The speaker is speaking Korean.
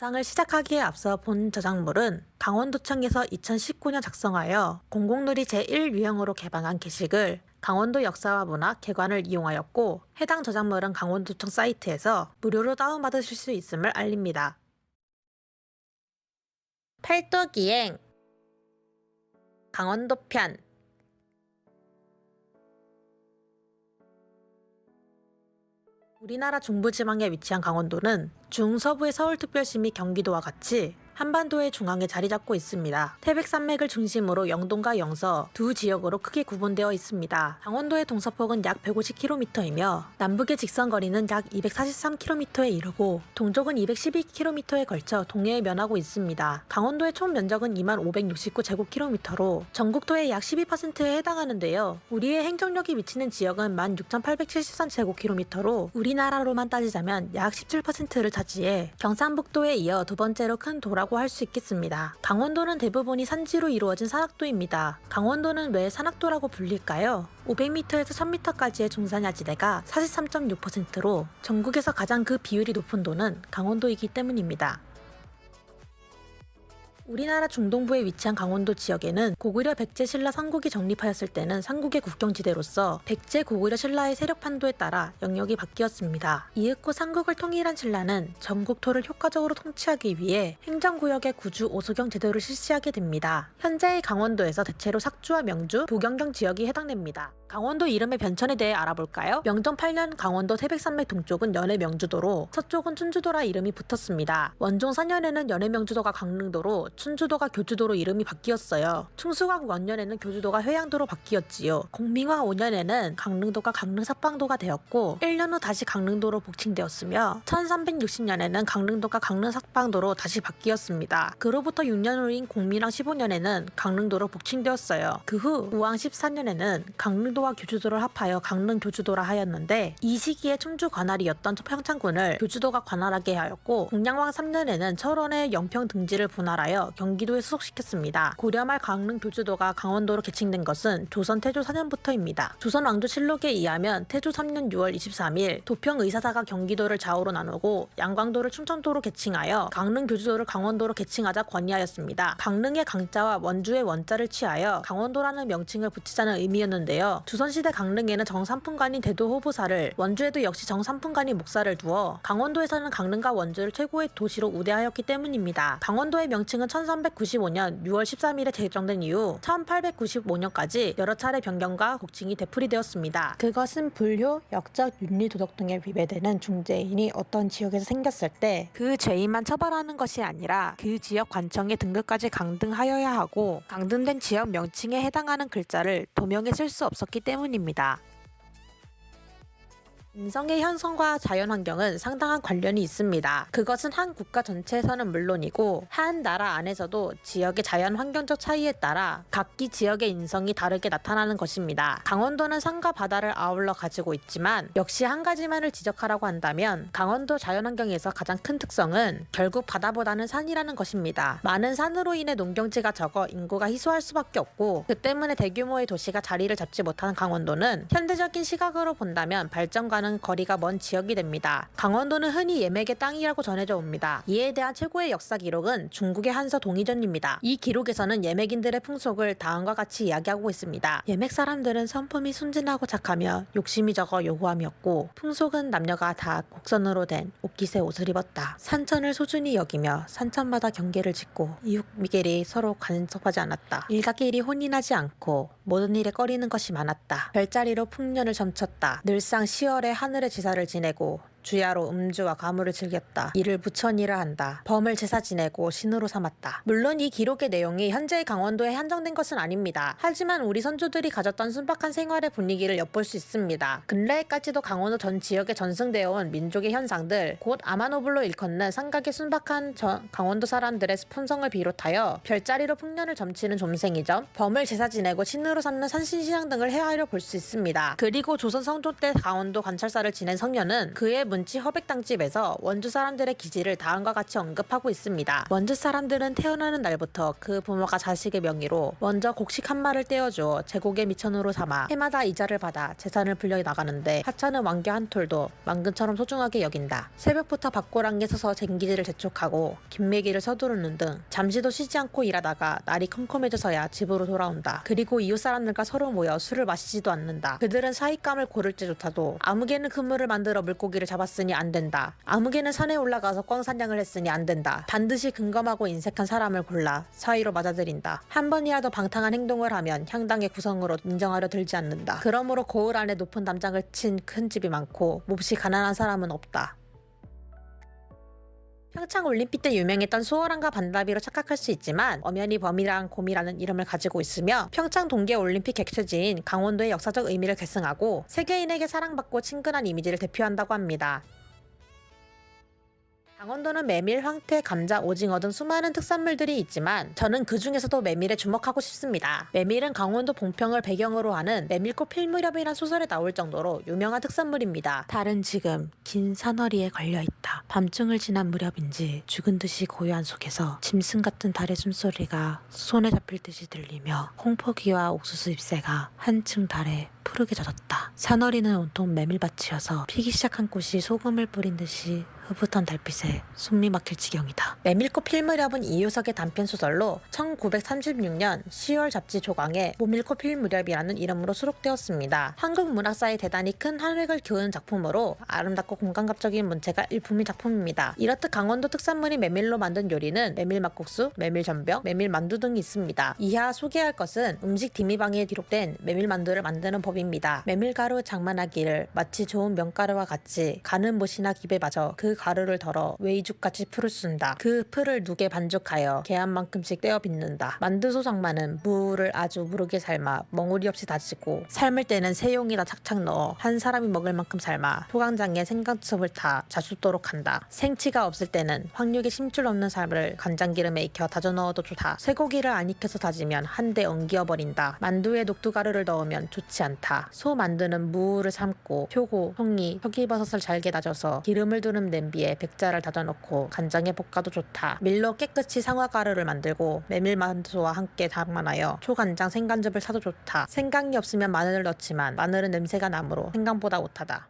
영상을 시작하기에 앞서 본 저작물은 강원도청에서 2019년 작성하여 공공누리 제1유형으로 개방한 게시글 강원도 역사와 문화 개관을 이용하였고, 해당 저작물은 강원도청 사이트에서 무료로 다운받으실 수 있음을 알립니다. 팔도기행 강원도편. 우리나라 중부지방에 위치한 강원도는 중서부의 서울특별시 및 경기도와 같이 한반도의 중앙에 자리 잡고 있습니다. 태백산맥을 중심으로 영동과 영서 두 지역으로 크게 구분되어 있습니다. 강원도의 동서폭은 약 150km이며 남북의 직선거리는 약 243km에 이르고 동쪽은 212km에 걸쳐 동해에 면하고 있습니다. 강원도의 총 면적은 2569제곱km로 전국토의 약 12%에 해당하는데요. 우리의 행정력이 미치는 지역은 16,873제곱km로 우리나라로만 따지자면 약 17%를 차지해 경상북도에 이어 두 번째로 큰 도라고 할 수 있겠습니다. 강원도는 대부분이 산지로 이루어진 산악도입니다. 강원도는 왜 산악도라고 불릴까요? 500m에서 1000m까지의 중산야지대가 43.6%로 전국에서 가장 그 비율이 높은 도는 강원도이기 때문입니다. 우리나라 중동부에 위치한 강원도 지역에는 고구려 백제 신라 삼국이 정립하였을 때는 삼국의 국경지대로서 백제 고구려 신라의 세력 판도에 따라 영역이 바뀌었습니다. 이윽고 삼국을 통일한 신라는 전국토를 효과적으로 통치하기 위해 행정구역의 구주 오소경 제도를 실시하게 됩니다. 현재의 강원도에서 대체로 sak주와 명주, 부경경 지역이 해당됩니다. 강원도 이름의 변천에 대해 알아볼까요? 명종 8년 강원도 태백산맥 동쪽은 연해명주도로 서쪽은 춘주도라 이름이 붙었습니다. 원종 4년에는 연해명주도가 강릉도로 춘주도가 교주도로 이름이 바뀌었어요. 충수광 원년에는 교주도가 회양도로 바뀌었지요. 공민왕 5년에는 강릉도가 강릉삭방도가 되었고 1년 후 다시 강릉도로 복칭되었으며 1360년에는 강릉도가 강릉삭방도로 다시 바뀌었습니다. 그로부터 6년 후인 공민왕 15년에는 강릉도로 복칭되었어요. 그 후 우왕 14년에는 강릉도와 교주도를 합하여 강릉교주도라 하였는데, 이 시기에 충주 관할이었던 평창군을 교주도가 관할하게 하였고, 공양왕 3년에는 철원의 영평 등지를 분할하여 경기도에 수속시켰습니다. 고려 말 강릉교주도가 강원도로 개칭된 것은 조선 태조 4년부터입니다. 조선 왕조실록에 의하면 태조 3년 6월 23일 도평의사사가 경기도를 좌우로 나누고 양광도를 충청도로 개칭하여 강릉교주도를 강원도로 개칭하자 건의하였습니다. 강릉의 강자와 원주의 원자를 취하여 강원도라는 명칭을 붙이자는 의미였는데요. 조선시대 강릉에는 정삼품관인 대도호보사를, 원주에도 역시 정삼품관인 목사를 두어 강원도에서는 강릉과 원주를 최고의 도시로 우대하였기 때문입니다. 강원도의 명칭은 1395년 6월 13일에 제정된 이후 1895년까지 여러 차례 변경과 곡칭이 되풀이되었습니다. 그것은 불효, 역적, 윤리, 도덕 등에 위배되는 중죄인이 어떤 지역에서 생겼을 때 그 죄인만 처벌하는 것이 아니라 그 지역 관청의 등급까지 강등하여야 하고, 강등된 지역 명칭에 해당하는 글자를 도명에 쓸 수 없었기 때문입니다. 인성의 형성과 자연환경은 상당한 관련이 있습니다. 그것은 한 국가 전체에서는 물론이고 한 나라 안에서도 지역의 자연환경적 차이에 따라 각기 지역의 인성이 다르게 나타나는 것입니다. 강원도는 산과 바다를 아울러 가지고 있지만 역시 한 가지만을 지적하라고 한다면 강원도 자연환경에서 가장 큰 특성은 결국 바다보다는 산이라는 것입니다. 많은 산으로 인해 농경지가 적어 인구가 희소할 수밖에 없고, 그 때문에 대규모의 도시가 자리를 잡지 못하는 강원도는 현대적인 시각으로 본다면 발전과는 거리가 먼 지역이 됩니다. 강원도는 흔히 예맥의 땅이라고 전해져 옵니다. 이에 대한 최고의 역사 기록은 중국의 한서 동의전입니다. 이 기록에서는 예맥인들의 풍속을 다음과 같이 이야기하고 있습니다. 예맥 사람들은 성품이 순진하고 착하며 욕심이 적어 요구함이었고, 풍속은 남녀가 다 곡선으로 된 옷깃의 옷을 입었다. 산천을 소중히 여기며 산천마다 경계를 짓고 이웃 미겔이 서로 간섭하지 않았다. 일가끼리 혼인하지 않고 모든 일에 꺼리는 것이 많았다. 별자리로 풍년을 점쳤다. 늘상 10월에 하늘의 제사를 지내고 주야로 음주와 가물을 즐겼다. 이를 부천이라 한다. 범을 제사 지내고 신으로 삼았다. 물론 이 기록의 내용이 현재의 강원도에 한정된 것은 아닙니다. 하지만 우리 선조들이 가졌던 순박한 생활의 분위기를 엿볼 수 있습니다. 근래에까지도 강원도 전 지역에 전승되어 온 민족의 현상들, 곧 아마노블로 일컫는 삼각의 순박한 강원도 사람들의 품성을 비롯하여 별자리로 풍년을 점치는 좀생이죠. 범을 제사 지내고 신으로 삼는 산신신앙 등을 헤아려 볼 수 있습니다. 그리고 조선 성조 때 강원도 관찰사를 지낸 성녀는 그의 부분지 허백당집에서 원주 사람들의 기질을 다음과 같이 언급하고 있습니다. 원주 사람들은 태어나는 날부터 그 부모가 자식의 명의로 먼저 곡식 한 마를 떼어줘 제국의 미천으로 삼아 해마다 이자를 받아 재산을 불려 나가는데 하찮은 왕겨 한 톨도 만근처럼 소중하게 여긴다. 새벽부터 밭고랑에 서서 쟁기지를 재촉하고 김매기를 서두르는 등 잠시도 쉬지 않고 일하다가 날이 컴컴해져서야 집으로 돌아온다. 그리고 이웃 사람들과 서로 모여 술을 마시지도 않는다. 그들은 사익감을 고를 때조차도 아무개는 그물을 만들어 물고기를 잡았으니 안 된다. 아무개는 산에 올라가서 꽝사냥을 했으니 안 된다. 반드시 근검하고 인색한 사람을 골라 사위로 맞아들인다. 한 번이라도 방탕한 행동을 하면 향당의 구성으로 인정하려 들지 않는다. 그러므로 고을 안에 높은 담장을 친 큰 집이 많고 몹시 가난한 사람은 없다. 평창 올림픽 때 유명했던 수월함과 반다비로 착각할 수 있지만 엄연히 범이랑 곰이라는 이름을 가지고 있으며 평창 동계 올림픽 객체지인 강원도의 역사적 의미를 계승하고 세계인에게 사랑받고 친근한 이미지를 대표한다고 합니다. 강원도는 메밀, 황태, 감자, 오징어 등 수많은 특산물들이 있지만 저는 그 중에서도 메밀에 주목하고 싶습니다. 메밀은 강원도 봉평을 배경으로 하는 메밀꽃 필 무렵이란 소설에 나올 정도로 유명한 특산물입니다. 달은 지금 긴 사너리에 걸려있다. 밤중을 지난 무렵인지 죽은 듯이 고요한 속에서 짐승 같은 달의 숨소리가 손에 잡힐 듯이 들리며 콩포기와 옥수수 잎새가 한층 달에 푸르게 젖었다. 사너리는 온통 메밀밭이어서 피기 시작한 꽃이 소금을 뿌린 듯이 흐뭇한 달빛에 숨이 막힐 지경이다. 메밀꽃 필 무렵은 이효석의 단편소설로 1936년 10월 잡지 조강에 모밀꽃 필 무렵이라는 이름으로 수록되었습니다. 한국 문학사에 대단히 큰 한획을 그은 작품으로 아름답고 공감각적인 문체가 일품인 작품입니다. 이렇듯 강원도 특산물인 메밀로 만든 요리는 메밀막국수, 메밀전병, 메밀만두 등이 있습니다. 이하 소개할 것은 음식 디미방에 기록된 메밀만두를 만드는 법입니다. 메밀가루 장만하기를 마치 좋은 명가루와 같이 가는 못이나 깁에 맞아 그 가루를 덜어 웨이죽같이 풀을 쓴다. 그 풀을 누게 반죽하여 개한만큼씩 떼어 빚는다. 만두소 장만은 무를 아주 무르게 삶아 멍울이 없이 다지고 삶을 때는 새용이나 착착 넣어 한 사람이 먹을 만큼 삶아 소강장에 생강즙을 타 자숫도록 한다. 생치가 없을 때는 황육에 심줄 없는 삶을 간장기름에 익혀 다져 넣어도 좋다. 쇠고기를 안 익혀서 다지면 한데 엉기어버린다. 만두에 녹두가루를 넣으면 좋지 않다. 소 만두는 무를 삶고 표고, 송이, 표기버섯을 잘게 다져서 기름을 두른 냄비에 백자를 다져넣고 간장에 볶아도 좋다. 밀로 깨끗이 상화가루를 만들고 메밀만두와 함께 담만하여 초간장 생간즙을 사도 좋다. 생강이 없으면 마늘을 넣지만 마늘은 냄새가 나므로 생강보다 못하다.